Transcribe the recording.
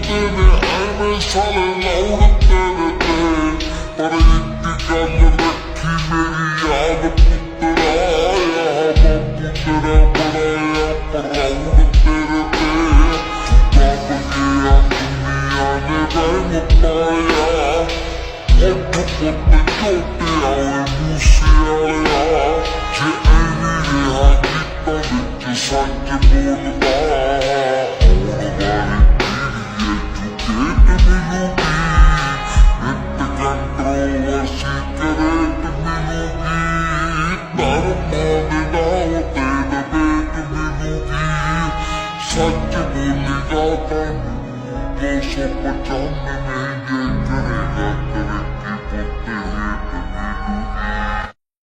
तेरे ऐवे साले लाउड तेरे ते पर इतनी गल रखी मेरी याद पुत्रा यहाँ बापू तेरा बड़ाया प्राउड तेरे ते रब गया दुनिया ने रंग पाया उठ पुट झोटे आए मूसे आया जे ऐवी रहा गीतां विच सच बोलदा सच बोलेगा तो 295 नहीं ये करेगा तेरे